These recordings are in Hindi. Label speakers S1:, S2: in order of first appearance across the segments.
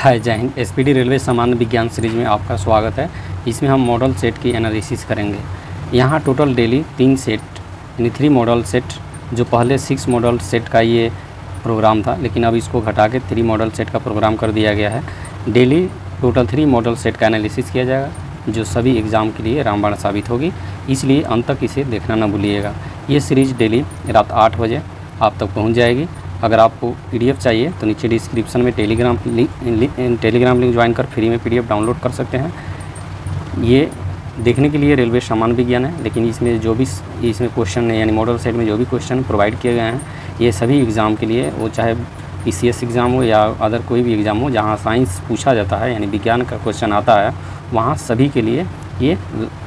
S1: हाय जय हिंद। एसपीडी रेलवे सामान्य विज्ञान सीरीज में आपका स्वागत है। इसमें हम मॉडल सेट की एनालिसिस करेंगे। यहाँ टोटल डेली 3 सेट यानी 3 मॉडल सेट, जो पहले 6 मॉडल सेट का ये प्रोग्राम था, लेकिन अब इसको घटा के 3 मॉडल सेट का प्रोग्राम कर दिया गया है। डेली टोटल 3 मॉडल सेट का एनालिसिस किया जाएगा, जो सभी एग्ज़ाम के लिए रामबाण साबित होगी, इसलिए अंत तक इसे देखना न भूलिएगा। ये सीरीज़ डेली रात 8 बजे आप तक पहुँच जाएगी। अगर आपको पीडीएफ चाहिए तो नीचे डिस्क्रिप्शन में टेलीग्राम लिंक ज्वाइन कर फ्री में पीडीएफ डाउनलोड कर सकते हैं। ये देखने के लिए रेलवे सामान्य विज्ञान है, लेकिन इसमें जो भी इसमें क्वेश्चन है यानी मॉडल सेट में जो भी क्वेश्चन प्रोवाइड किए गए हैं, ये सभी एग्ज़ाम के लिए, वो चाहे पीसीएस एग्ज़ाम हो या अदर कोई भी एग्ज़ाम हो जहाँ साइंस पूछा जाता है यानी विज्ञान का क्वेश्चन आता है, वहाँ सभी के लिए ये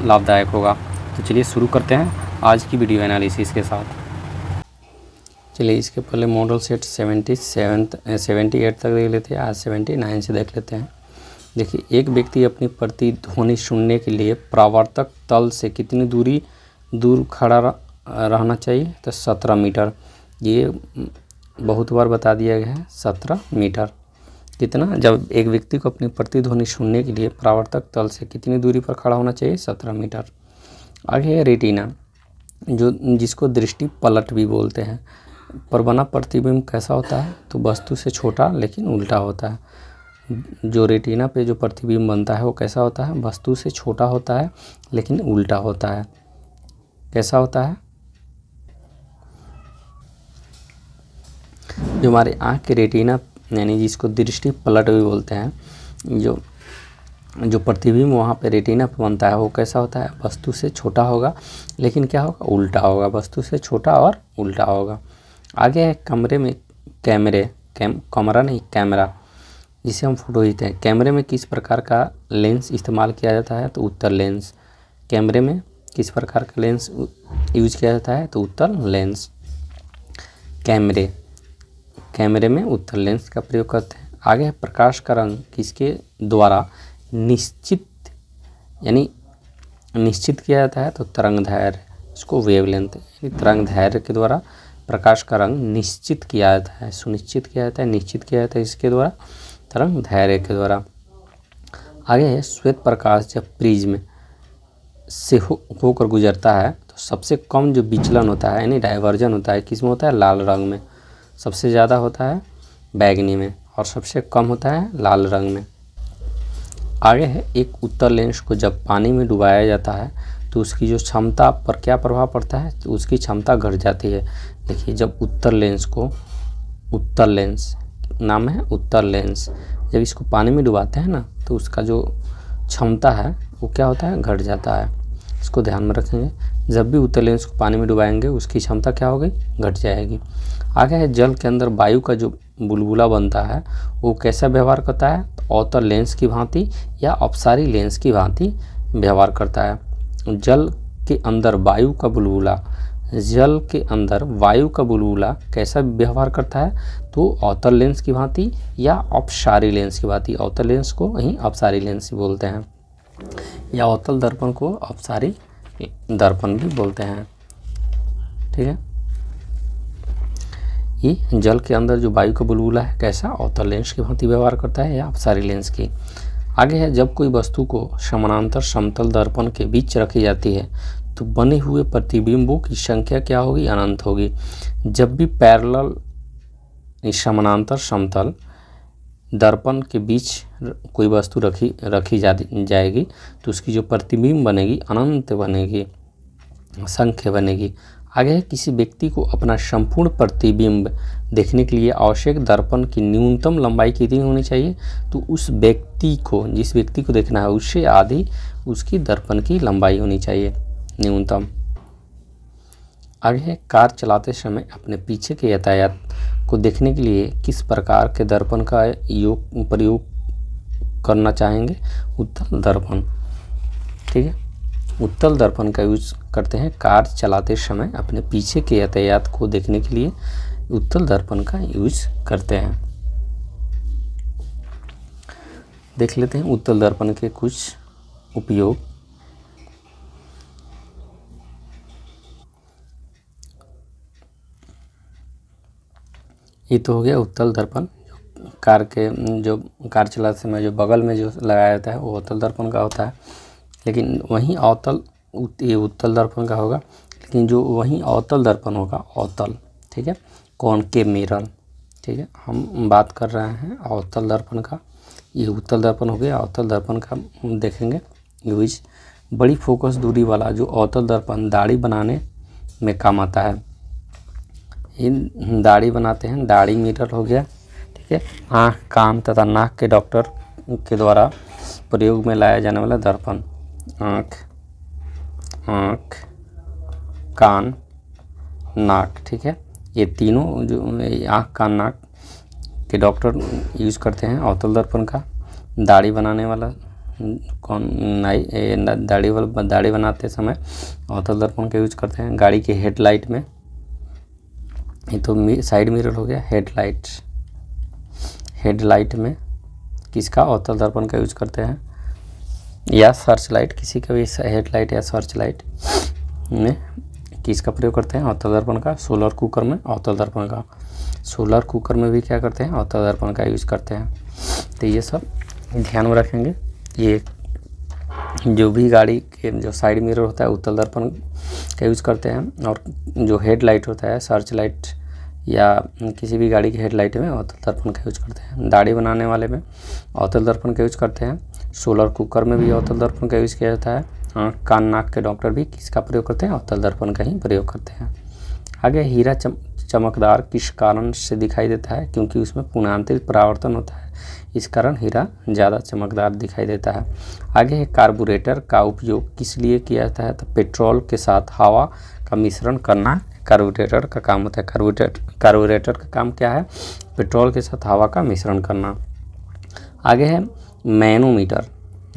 S1: लाभदायक होगा। तो चलिए शुरू करते हैं आज की वीडियो एनालिसिस के साथ। चलिए इसके पहले मॉडल सेट 78 तक देख लेते हैं, आज 79 से देख लेते हैं। देखिए, एक व्यक्ति अपनी प्रतिध्वनि सुनने के लिए परावर्तक तल से कितनी दूर खड़ा रहना चाहिए? तो 17 मीटर। ये बहुत बार बता दिया गया है, 17 मीटर। कितना? जब एक व्यक्ति को अपनी प्रतिध्वनि सुनने के लिए परावर्तक तल से कितनी दूरी पर खड़ा होना चाहिए? 17 मीटर। आगे है रेटिना, जिसको दृष्टि पलट भी बोलते हैं। पर बना प्रतिबिंब कैसा होता है? तो वस्तु से छोटा लेकिन उल्टा होता है। जो रेटिना पे जो प्रतिबिंब बनता है वो कैसा होता है? वस्तु से छोटा होता है लेकिन उल्टा होता है। कैसा होता है? जो हमारे आँख के रेटिना यानी जिसको दृष्टि पलट भी बोलते हैं, जो प्रतिबिंब वहाँ पे रेटिना पे बनता है वो कैसा होता है? वस्तु से छोटा होगा लेकिन क्या होगा? उल्टा होगा। वस्तु से छोटा और उल्टा होगा। आगे है कमरे में कैमरा, जिसे हम फोटो खींचते हैं। कैमरे में किस प्रकार का लेंस इस्तेमाल किया जाता है? तो उत्तल लेंस। कैमरे में किस प्रकार का लेंस यूज किया जाता है? तो उत्तल लेंस। कैमरे में उत्तल लेंस का प्रयोग करते हैं। आगे है प्रकाश का रंग किसके द्वारा निश्चित किया जाता है? तो तरंगदैर्घ्य, इसको वेवलेंथ यानी तरंगदैर्घ्य के द्वारा प्रकाश का रंग निश्चित किया जाता है, निश्चित किया जाता है इसके द्वारा, तरंगदैर्घ्य के द्वारा। आगे है श्वेत प्रकाश जब प्रिज्म से होकर गुजरता है तो सबसे कम जो विचलन होता है यानी डाइवर्जन होता है, किस में होता है? लाल रंग में। सबसे ज़्यादा होता है बैगनी में और सबसे कम होता है लाल रंग में। आगे है एक उत्तल लेंस को जब पानी में डुबाया जाता है तो उसकी जो क्षमता पर क्या प्रभाव पड़ता है? तो उसकी क्षमता घट जाती है। देखिए, जब उत्तल लेंस नाम है उत्तल लेंस, जब इसको पानी में डुबाते हैं ना तो उसका जो क्षमता है वो क्या होता है? घट जाता है। इसको ध्यान में रखेंगे। जब भी उत्तल लेंस को पानी में डुबाएंगे उसकी क्षमता क्या होगी? घट जाएगी। आगे है जल के अंदर वायु का जो बुलबुला बनता है वो कैसा व्यवहार करता है? तो अवतल लेंस की भांति या अपसारी लेंस की भांति व्यवहार करता है। जल के अंदर वायु का बुलबुला कैसा व्यवहार करता है? तो अवतल लेंस की भांति या अपसारी लेंस की भांति। अवतल लेंस को वहीं अपसारी लेंस बोलते हैं, या अवतल दर्पण को अपसारी दर्पण भी बोलते हैं। ठीक है, ये जल के अंदर जो वायु का बुलबुला है कैसा? अवतल लेंस की भांति व्यवहार करता है या अपसारी लेंस की। आगे है जब कोई वस्तु को समानांतर समतल दर्पण के बीच रखी जाती है तो बने हुए प्रतिबिंबों की संख्या क्या होगी? अनंत होगी। जब भी पैरेलल समानांतर समतल दर्पण के बीच कोई वस्तु रखी जाएगी तो उसकी जो प्रतिबिंब बनेगी अनंत बनेगी, संख्या बनेगी। आगे है किसी व्यक्ति को अपना संपूर्ण प्रतिबिंब देखने के लिए आवश्यक दर्पण की न्यूनतम लंबाई कितनी होनी चाहिए? तो उस व्यक्ति को, जिस व्यक्ति को देखना है उससे आधी उसकी दर्पण की लंबाई होनी चाहिए न्यूनतम। आगे है कार चलाते समय अपने पीछे के यातायात को देखने के लिए किस प्रकार के दर्पण का प्रयोग करना चाहेंगे? उत्तल दर्पण। ठीक है, उत्तल दर्पण का यूज करते हैं कार चलाते समय अपने पीछे के यातायात को देखने के लिए, उत्तल दर्पण का यूज करते हैं। देख लेते हैं उत्तल दर्पण के कुछ उपयोग। ये तो हो गया उत्तल दर्पण कार के जो कार चलाते समय जो बगल में जो लगाया जाता है वो अवतल दर्पण का होता है, लेकिन वहीं अवतल ये उत्तल दर्पण का होगा, लेकिन जो वहीं अवतल दर्पण होगा अवतल, ठीक है, कॉनकेव मिरर, ठीक है। हम बात कर रहे हैं अवतल दर्पण का, ये उत्तल दर्पण हो गया। अवतल दर्पण का देखेंगे यूज बड़ी फोकस दूरी वाला जो अवतल दर्पण दाढ़ी बनाने में काम आता है। ये दाढ़ी बनाते हैं, दाढ़ी मिरर हो गया, ठीक है। आँख, कान तथा नाक के डॉक्टर के द्वारा प्रयोग में लाया जाने वाला दर्पण, आँख, कान, नाक, ठीक है। ये तीनों जो आँख, कान, नाक के डॉक्टर यूज़ करते हैं अवतल दर्पण का। दाढ़ी बनाने वाला दाढ़ी बनाते समय अवतल दर्पण का यूज करते हैं। गाड़ी के हेडलाइट में, ये तो साइड मिरर हो गया, हेडलाइट में किसका अवतल दर्पण का यूज करते हैं, या सर्च लाइट, किसी का भी हेडलाइट या सर्च लाइट में किसका प्रयोग करते हैं अवतल दर्पण का। सोलर कुकर में अवतल दर्पण का, सोलर कुकर में भी क्या करते हैं अवतल दर्पण का यूज करते हैं। तो ये सब ध्यान में रखेंगे। ये जो भी गाड़ी के जो साइड मिरर होता है उत्तल दर्पण का यूज करते हैं, और जो हेडलाइट होता है सर्च लाइट या किसी भी गाड़ी की हेडलाइट में अवतल दर्पण का यूज करते हैं। दाढ़ी बनाने वाले में अवतल दर्पण का यूज करते हैं। सोलर कुकर में भी अवतल दर्पण का यूज किया जाता है। आँख, कान, नाक के डॉक्टर भी किसका प्रयोग करते हैं अवतल दर्पण का ही प्रयोग करते हैं। आगे हीरा चमकदार किस कारण से दिखाई देता है, क्योंकि उसमें पुनरांतरित परावर्तन होता है, इस कारण हीरा ज़्यादा चमकदार दिखाई देता है। आगे है कार्बोरेटर का उपयोग किस लिए किया जाता है, तो पेट्रोल के साथ हवा का मिश्रण करना कार्बोरेटर का काम होता है। कार्बोरेटर का काम क्या है, पेट्रोल के साथ हवा का मिश्रण करना। आगे है मैनोमीटर,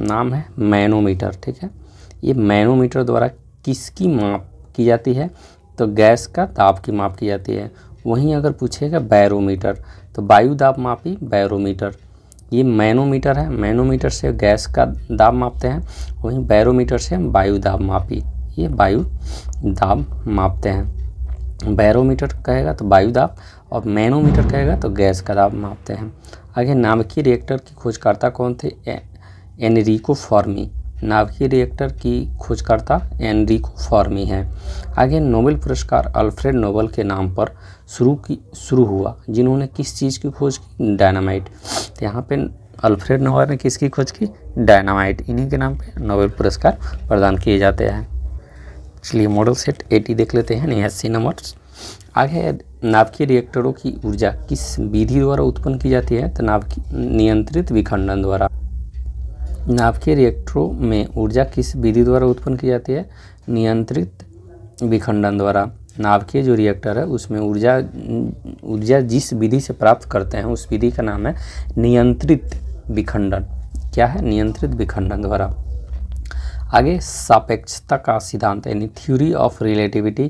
S1: नाम है मैनोमीटर, ठीक है। ये मैनोमीटर द्वारा किसकी माप की जाती है, तो गैस का दाब की माप की जाती है। वहीं अगर पूछेगा बैरोमीटर, तो वायु दाब मापी बैरोमीटर। ये मैनोमीटर है, मैनोमीटर से गैस का दाब मापते हैं, वहीं बैरोमीटर से हम वायु दाब मापी, ये वायु दाब मापते हैं। बैरोमीटर कहेगा तो वायु दाब, और मैनोमीटर कहेगा तो गैस का दाब मापते हैं। आगे नाभिकीय रिएक्टर की खोजकर्ता कौन थे, एनरिको फर्मी। नाभिकीय रिएक्टर की खोजकर्ता एनरिको फर्मी है। आगे नोबेल पुरस्कार अल्फ्रेड नोबेल के नाम पर शुरू हुआ, जिन्होंने किस चीज़ की खोज की, डायनामाइट। तो यहाँ पे अल्फ्रेड नोबेल ने किसकी खोज की, डायनामाइट। इन्हीं के नाम पे नोबेल पुरस्कार प्रदान किए जाते हैं। चलिए मॉडल सेट 80 देख लेते हैं, 89 नंबर। आगे नाभिकीय रिएक्टरों की ऊर्जा किस विधि द्वारा उत्पन्न की जाती है, तो नियंत्रित विखंडन द्वारा। नाभिकीय रिएक्टरों में ऊर्जा किस विधि द्वारा उत्पन्न की जाती है, नियंत्रित विखंडन द्वारा। नाभिकीय जो रिएक्टर है उसमें ऊर्जा जिस विधि से प्राप्त करते हैं उस विधि का नाम है नियंत्रित विखंडन। क्या है, नियंत्रित विखंडन द्वारा। आगे सापेक्षता का सिद्धांत यानी थ्योरी ऑफ रिलेटिविटी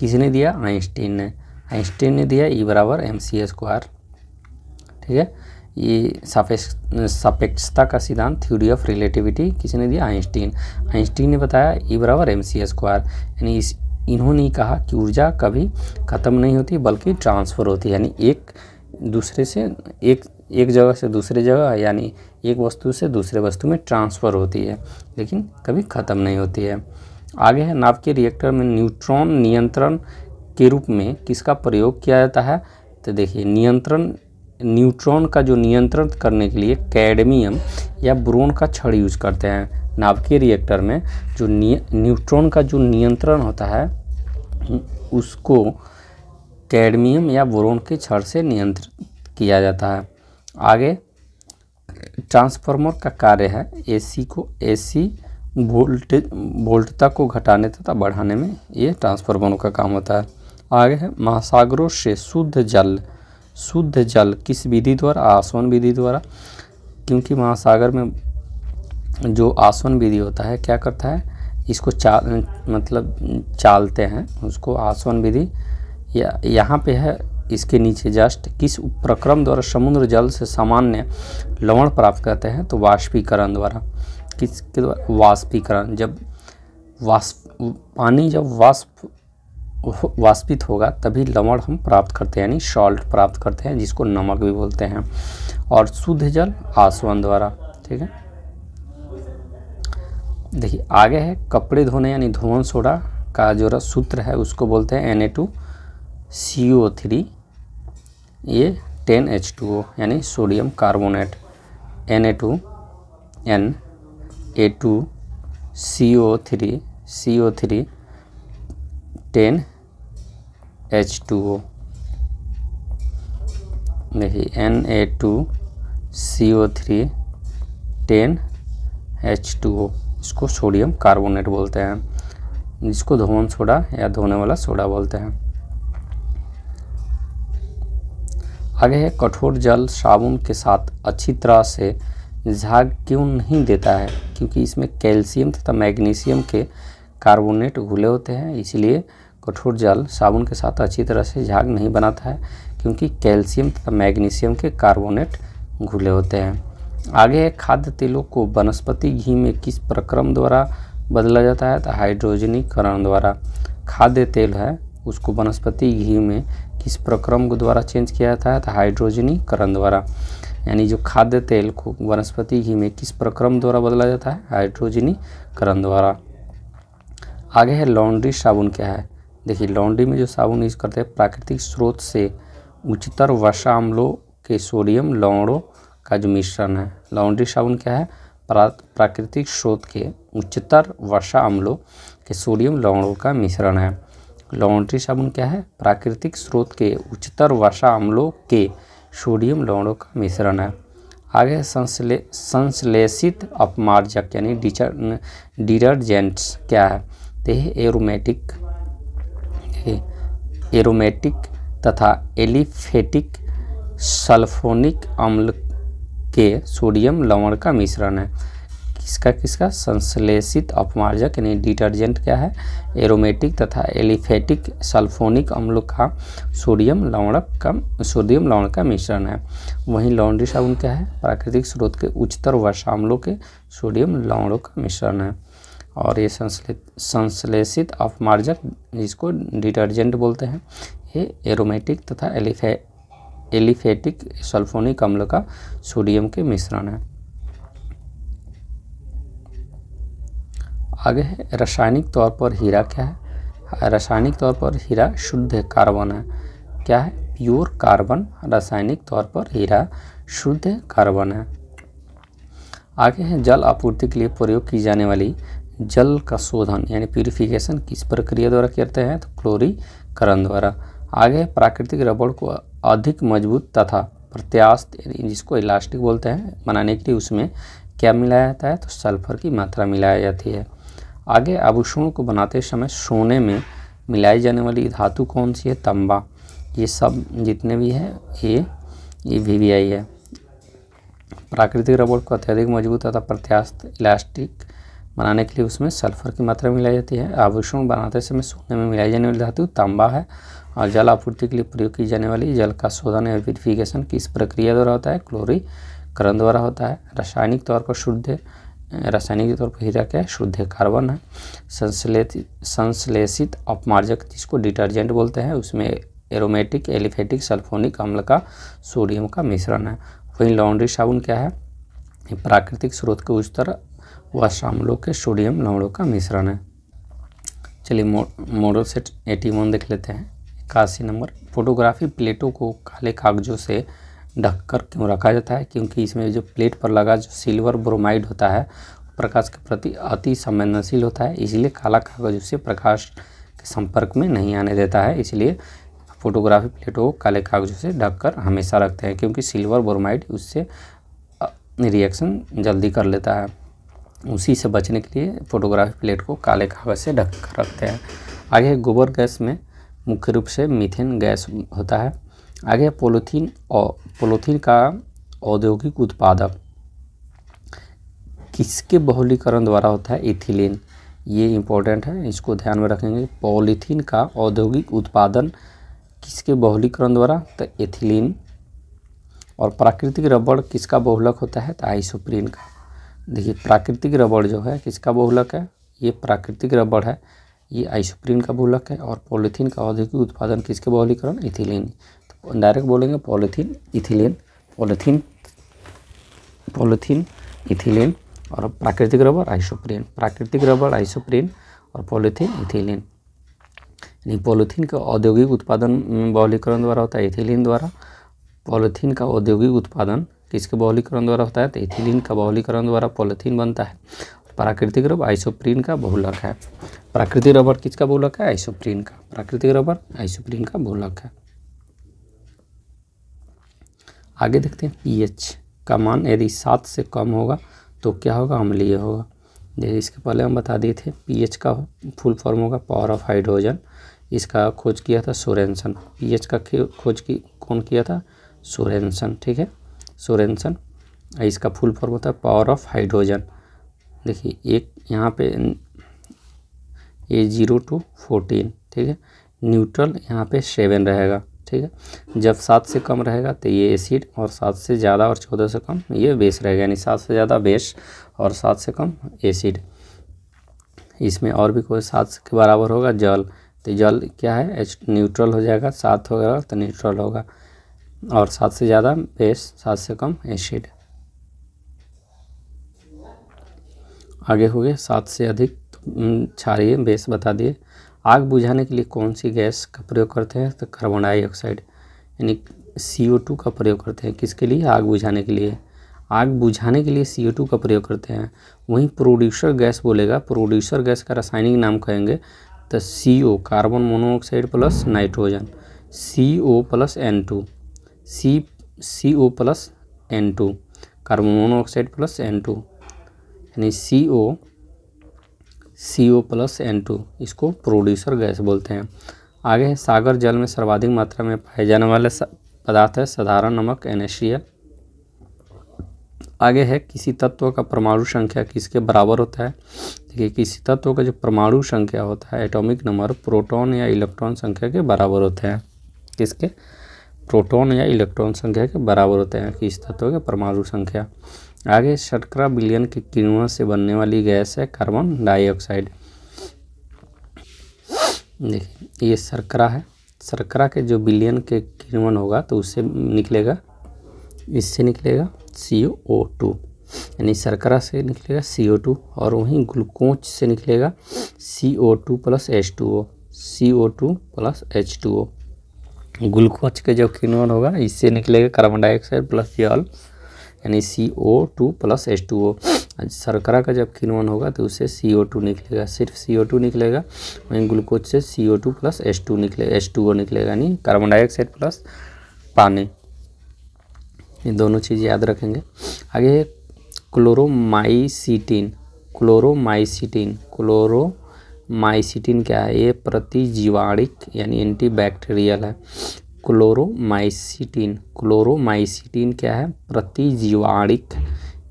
S1: किसने दिया, आइंस्टीन ने। आइंस्टीन ने दिया E = mc², ठीक है। ये सापेक्षता का सिद्धांत थ्योरी ऑफ रिलेटिविटी किसने दिया, आइंस्टीन। आइंस्टीन ने बताया E = mc², यानी इन्होंने कहा कि ऊर्जा कभी ख़त्म नहीं होती बल्कि ट्रांसफ़र होती है, यानी एक जगह से दूसरे जगह, यानी एक वस्तु से दूसरे वस्तु में ट्रांसफ़र होती है, लेकिन कभी ख़त्म नहीं होती है। आगे है नाभिकीय रिएक्टर में न्यूट्रॉन नियंत्रण के रूप में किसका प्रयोग किया जाता है, तो देखिए न्यूट्रॉन का जो नियंत्रण करने के लिए कैडमियम या बोरोन का छड़ यूज करते हैं। नाभिकीय रिएक्टर में जो न्यूट्रॉन का जो नियंत्रण होता है उसको कैडमियम या बोरोन के छड़ से नियंत्रित किया जाता है। आगे ट्रांसफार्मर का कार्य है एसी वोल्टता को घटाने तथा बढ़ाने में ये ट्रांसफार्मर का काम होता है। आगे है महासागरों से शुद्ध जल किस विधि द्वारा, आसवन विधि द्वारा। क्योंकि महासागर में जो आसवन विधि होता है क्या करता है, इसको चालते हैं, उसको आसवन विधि। यहाँ पे है इसके नीचे जस्ट किस प्रक्रम द्वारा समुद्र जल से सामान्य लवण प्राप्त करते हैं, तो वाष्पीकरण द्वारा। किसके द्वारा, वाष्पीकरण। जब पानी जब वाष्प वाष्पित होगा तभी लवण हम प्राप्त करते हैं, यानी सॉल्ट प्राप्त करते हैं, जिसको नमक भी बोलते हैं। और शुद्ध जल आसवन द्वारा। ठीक है, देखिए आगे है कपड़े धोने यानी धोवन सोडा का जो सूत्र है उसको बोलते हैं Na2CO3, ये 10H2O यानी सोडियम कार्बोनेट। Na2CO3 10H2O। देखिए Na2CO3 10H2O, इसको सोडियम कार्बोनेट बोलते हैं, जिसको धोवन सोडा या धोने वाला सोडा बोलते हैं। आगे है कठोर जल साबुन के साथ अच्छी तरह से झाग क्यों नहीं देता है, क्योंकि इसमें कैल्शियम तथा मैग्नीशियम के कार्बोनेट घुले होते हैं, इसलिए कठोर जल साबुन के साथ अच्छी तरह से झाग नहीं बनाता है, क्योंकि कैल्शियम तथा मैग्नीशियम के कार्बोनेट घुले होते हैं। आगे है खाद्य तेलों को वनस्पति घी में किस प्रक्रम द्वारा बदला जाता है, तो हाइड्रोजनीकरण द्वारा। खाद्य तेल है उसको वनस्पति घी में किस प्रक्रम के द्वारा चेंज किया जाता है, तो हाइड्रोजनीकरण द्वारा। यानी जो खाद्य तेल को वनस्पति घी में किस प्रक्रम द्वारा बदला जाता है, हाइड्रोजनीकरण द्वारा। आगे है लॉन्ड्री साबुन क्या है। देखिए लॉन्ड्री में जो साबुन यूज़ करते हैं प्राकृतिक स्रोत से उच्चतर वर्षा अम्लों के सोडियम लवणों का जो मिश्रण है। लॉन्ड्री साबुन क्या है, प्राकृतिक स्रोत के उच्चतर वर्षा अम्लों के सोडियम लवणों का मिश्रण है। लॉन्ड्री साबुन क्या है, प्राकृतिक स्रोत के उच्चतर वर्षा अम्लों के सोडियम लवणों का मिश्रण है। आगे संश्लेषित अपमार्जक यानी डिटर्जेंट्स क्या है, तो एरोमेटिक तथा एलिफेटिक सल्फोनिक अम्ल के सोडियम लवण का मिश्रण है। किसका संश्लेषित अपमार्जक यानी डिटर्जेंट क्या है, एरोमेटिक तथा एलिफेटिक सल्फोनिक अम्लों का सोडियम लवण का मिश्रण है। वहीं लॉन्ड्री साबुन क्या है, प्राकृतिक स्रोत के उच्चतर वर्षा अम्लों के सोडियम लवणों का मिश्रण है। और ये संश्लेषित अपमार्जक जिसको डिटर्जेंट बोलते हैं, ये एरोमेटिक तथा एलिफेटिक सल्फोनिक अम्ल का सोडियम के मिश्रण है। आगे है रासायनिक तौर पर हीरा क्या है, रासायनिक तौर पर हीरा शुद्ध कार्बन है। क्या है, प्योर कार्बन। रासायनिक तौर पर हीरा शुद्ध कार्बन है। आगे है जल आपूर्ति के लिए प्रयोग की जाने वाली जल का शोधन यानी प्यूरिफिकेशन किस प्रक्रिया द्वारा करते हैं, तो क्लोरीकरण द्वारा। आगे प्राकृतिक रबड़ को अधिक मजबूत तथा प्रत्यास्थ जिसको इलास्टिक बोलते हैं बनाने के लिए उसमें क्या मिलाया जाता है, तो सल्फर की मात्रा मिलाई जाती है। आगे आभूषणों को बनाते समय सोने में मिलाई जाने वाली धातु कौन सी है, तांबा। ये सब जितने भी है ये VVI है। प्राकृतिक रबड़ को अत्यधिक मजबूत तथा प्रत्यास्थ इलास्टिक बनाने के लिए उसमें सल्फर की मात्रा मिलाई जाती है। आभूषण बनाते समय सोने में मिलाई जाने वाली धातु तांबा है। और जल आपूर्ति के लिए प्रयोग की जाने वाली जल का शोधन या प्यूरिफिकेशन किस प्रक्रिया द्वारा होता है, क्लोरीकरण द्वारा होता है। रासायनिक तौर पर हीरा क्या है, शुद्ध कार्बन है। संश्लेषित अपमार्जक जिसको डिटर्जेंट बोलते हैं उसमें एरोमेटिक एलिफेटिक सल्फोनिक अम्ल का सोडियम का मिश्रण है। वहीं लॉन्ड्री साबुन क्या है, प्राकृतिक स्रोत के उच्चतर वर्षा अम्लों के सोडियम लवणों का मिश्रण है। चलिए मॉडल सेट 81 देख लेते हैं। 81 नंबर, फोटोग्राफी प्लेटों को काले कागजों से ढककर क्यों रखा जाता है, क्योंकि इसमें जो प्लेट पर लगा जो सिल्वर ब्रोमाइड होता है प्रकाश के प्रति अति संवेदनशील होता है, इसलिए काला कागज उससे प्रकाश के संपर्क में नहीं आने देता है। इसलिए फोटोग्राफी प्लेटों को काले कागजों से ढककर हमेशा रखते हैं, क्योंकि सिल्वर ब्रोमाइड उससे रिएक्शन जल्दी कर लेता है। उसी से बचने के लिए फोटोग्राफी प्लेट को काले कागज से ढक कर रखते हैं। आगे गोबर गैस में मुख्य रूप से मीथेन गैस होता है। आगे पॉलीथीन का औद्योगिक उत्पादक किसके बहुलीकरण द्वारा होता है, इथिलीन। ये इम्पोर्टेंट है, इसको ध्यान में रखेंगे। पॉलीथीन का औद्योगिक उत्पादन किसके बहुलीकरण द्वारा, तो एथिलीन। और प्राकृतिक रबड़ किसका बहुलक होता है, तो आइसोप्रीन का। देखिए प्राकृतिक रबड़ जो है किसका बहुलक है, ये प्राकृतिक रबड़ है, ये आइसोप्रीन का बहुलक है। और पॉलीथीन का औद्योगिक उत्पादन किसके बहुलीकरण, इथिलीन। तो डायरेक्ट बोलेंगे polythene ethylene, polythene polythene ethylene. और प्राकृतिक रबर आइसोप्रीन, प्राकृतिक रबर आइसोप्रीन और पॉलीथीन इथिलीन। यानी पॉलीथीन का औद्योगिक उत्पादन बहुलीकरण द्वारा होता है इथिलीन द्वारा। पॉलीथीन का औद्योगिक उत्पादन किसके बहुलीकरण द्वारा होता है, तो इथिलीन का बहुलीकरण द्वारा पॉलीथीन बनता है। प्राकृतिक रबर आइसोप्रीन का बहुलक है। प्राकृतिक रबर किसका बहुलक है, आइसोप्रीन का। प्राकृतिक रबर आइसोप्रीन का बहुलक है। आगे देखते हैं पीएच का मान यदि 7 से कम होगा तो क्या होगा, अम्लीय होगा। जैसे इसके पहले हम बता दिए थे पीएच का फुल फॉर्म होगा पावर ऑफ हाइड्रोजन। इसका खोज किया था सोरेनसन। पीएच का खोज कौन किया था, सोरेनसन। ठीक है, सोरेनसन। इसका फुल फॉर्म होता है पावर ऑफ हाइड्रोजन। देखिए एक यहाँ पे ये 0 to 14, ठीक है। न्यूट्रल यहाँ पे 7 रहेगा, ठीक है। जब 7 से कम रहेगा तो ये एसिड, और 7 से ज़्यादा और 14 से कम ये बेस रहेगा। यानी 7 से ज़्यादा बेस और 7 से कम एसिड। इसमें और भी कोई 7 के बराबर होगा जल, तो जल क्या है, एच न्यूट्रल हो जाएगा। 7 होगा तो न्यूट्रल होगा। और 7 से ज़्यादा बेस, 7 से कम एसिड। आगे हो गए 7 से अधिक क्षारीय बेस बता दिए। आग बुझाने के लिए कौन सी गैस का प्रयोग करते हैं, तो कार्बन डाइऑक्साइड यानी CO2 का प्रयोग करते हैं। किसके लिए, आग बुझाने के लिए। आग बुझाने के लिए CO2 का प्रयोग करते हैं। वहीं प्रोड्यूसर गैस बोलेगा, प्रोड्यूसर गैस का रासायनिक नाम कहेंगे तो CO carbon monoxide plus nitrogen, CO plus N2, CO plus N2 carbon monoxide plus N2 यानी CO प्लस N2, इसको प्रोड्यूसर गैस बोलते हैं। आगे है सागर जल में सर्वाधिक मात्रा में पाए जाने वाले पदार्थ है साधारण नमक NaCl। आगे है किसी तत्व का परमाणु संख्या किसके बराबर होता है। देखिए किसी तत्व का जो परमाणु संख्या होता है एटॉमिक नंबर प्रोटॉन या इलेक्ट्रॉन संख्या के बराबर होते हैं। किसके, प्रोटॉन या इलेक्ट्रॉन संख्या के बराबर होते हैं किसी तत्व के परमाणु संख्या। आगे शर्करा विलयन के किण्वन से बनने वाली गैस है कार्बन डाइऑक्साइड। देखिए ये शर्करा है, शर्करा के जो विलयन के किण्वन होगा तो उससे निकलेगा, इससे निकलेगा CO2 यानी शर्करा से निकलेगा CO2, और वहीं ग्लूकोज से निकलेगा CO2 plus H2O, CO2 plus H2O। Glucose के जो किण्वन होगा इससे निकलेगा कार्बन डाइऑक्साइड प्लस जल यानी CO2 प्लस H2O। शर्करा का जब किण्वन होगा तो उससे CO2 निकलेगा, सिर्फ CO2 निकलेगा। वहीं ग्लूकोज से CO2 प्लस H2O निकलेगा यानी कार्बन डाइऑक्साइड प्लस पानी। ये दोनों चीज़ याद रखेंगे। आगे क्लोरोमाइसीटिन, क्लोरोमाइसीटिन क्या है, ये प्रतिजीवाणिक यानी एंटीबैक्टीरियल है। क्लोरोमाइसीटिन क्या है, प्रतिजीवाणिक,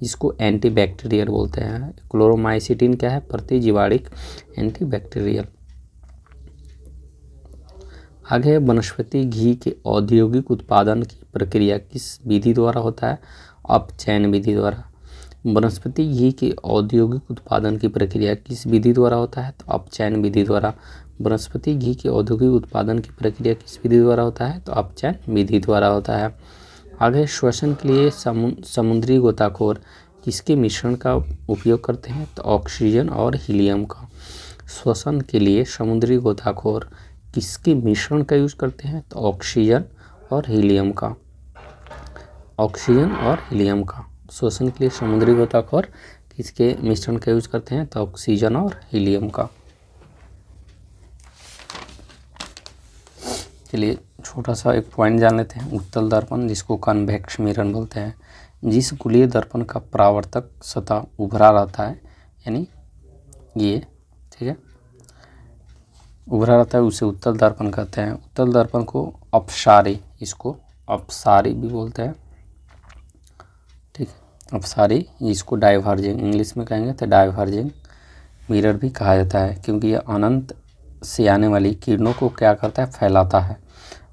S1: इसको एंटीबैक्टीरियल बोलते हैं। क्लोरोमाइसीटिन क्या है, प्रतिजीवाणिक एंटीबैक्टीरियल। आगे वनस्पति घी के औद्योगिक उत्पादन की प्रक्रिया किस विधि द्वारा होता है, अपचयन विधि द्वारा। वनस्पति घी के औद्योगिक उत्पादन की प्रक्रिया किस विधि द्वारा होता है, तो अपचयन विधि द्वारा। वनस्पति घी के औद्योगिक उत्पादन की प्रक्रिया किस विधि द्वारा होता है, तो अपचयन विधि द्वारा होता है। आगे श्वसन के लिए समुद्री गोताखोर किसके मिश्रण का उपयोग करते हैं, तो ऑक्सीजन और हीलियम का। श्वसन के लिए समुद्री गोताखोर किसके मिश्रण का यूज करते हैं, तो ऑक्सीजन और हीलियम का, ऑक्सीजन और हीलियम का। श्वसन के लिए समुद्री गोताखोर किसके मिश्रण का यूज करते हैं, तो ऑक्सीजन और हीलियम का। चलिए छोटा सा एक पॉइंट जान लेते हैं। उत्तल दर्पण जिसको कन्वेक्स मिरर बोलते हैं, जिस गोलीय दर्पण का परावर्तक सतह उभरा रहता है यानी ये, ठीक है, उभरा रहता है उसे उत्तल दर्पण कहते हैं। उत्तल दर्पण को अपसारी, इसको अपसारी भी बोलते हैं, ठीक है, अपसारी। इसको डाइवर्जिंग इंग्लिश में कहेंगे तो डाइवर्जिंग मिरर भी कहा जाता है, क्योंकि यह अनंत से आने वाली किरणों को क्या करता है, फैलाता है।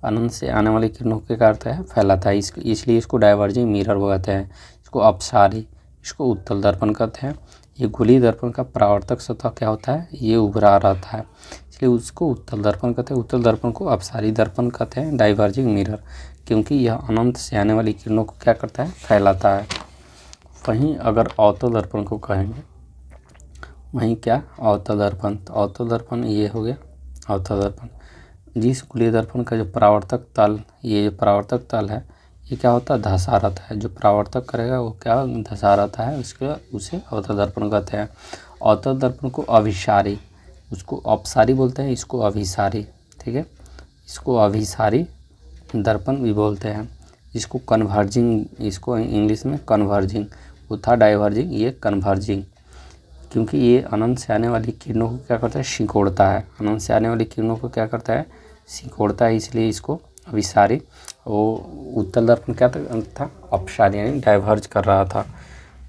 S1: अनंत से आने वाली किरणों को क्या करता है, फैलाता है। इसलिए इसको डाइवर्जिंग मिरर कहते हैं। इसको अपसारी, इसको उत्तल दर्पण कहते हैं। ये गोलीय दर्पण का परावर्तक सतह क्या होता है, ये उभरा रहता है, इसलिए उसको उत्तल दर्पण कहते हैं। उत्तल दर्पण को अपसारी दर्पण कहते हैं, डाइवर्जिंग मिरर, क्योंकि यह अनंत से आने वाली किरणों को क्या करता है, फैलाता है। वहीं अगर अवतल दर्पण को कहेंगे, वहीं क्या, अवतल दर्पण, तो अवतल दर्पण ये हो गया अवतल दर्पण। जिस गोलीय दर्पण का जो परावर्तक तल, ये जो परावर्तक तल है ये क्या होता है, धंसा रहता है, जो परावर्तक करेगा वो क्या धंसा रहता है, उसे अवतल दर्पण कहते हैं। अवतल दर्पण को अभिसारी, उसको अपसारी बोलते हैं, इसको अभिसारी, ठीक है, इसको अभिसारी दर्पण भी बोलते हैं। इसको कन्वर्जिंग, इसको इंग्लिश में कन्वर्जिंग, वो था डाइवर्जिंग, ये कन्वर्जिंग, क्योंकि ये अनंत से आने वाली किरणों को क्या करता है, सिकोड़ता है। अनंत से आने वाली किरणों को क्या करता है, सिकोड़ता है, इसलिए इसको अभिसारी। वो उत्तल दर्पण क्या था, अपसारी, यानी डाइवर्ज कर रहा था,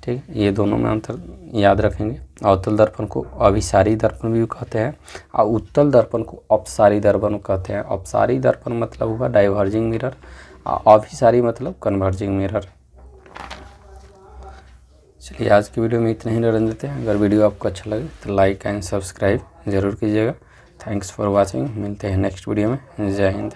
S1: ठीक है। ये दोनों में अंतर याद रखेंगे। अवतल दर्पण को अभिसारी दर्पण भी कहते हैं और उत्तल दर्पण को अपसारी दर्पण कहते हैं। अपसारी दर्पण मतलब हुआ डाइवर्जिंग मिरर और अभिसारी मतलब कन्वर्जिंग मिरर। चलिए आज की वीडियो में इतना ही रहने देते हैं। अगर वीडियो आपको अच्छा लगे तो लाइक एंड सब्सक्राइब ज़रूर कीजिएगा। Thanks for watching. मिलते हैं नेक्स्ट वीडियो में। जय हिंद।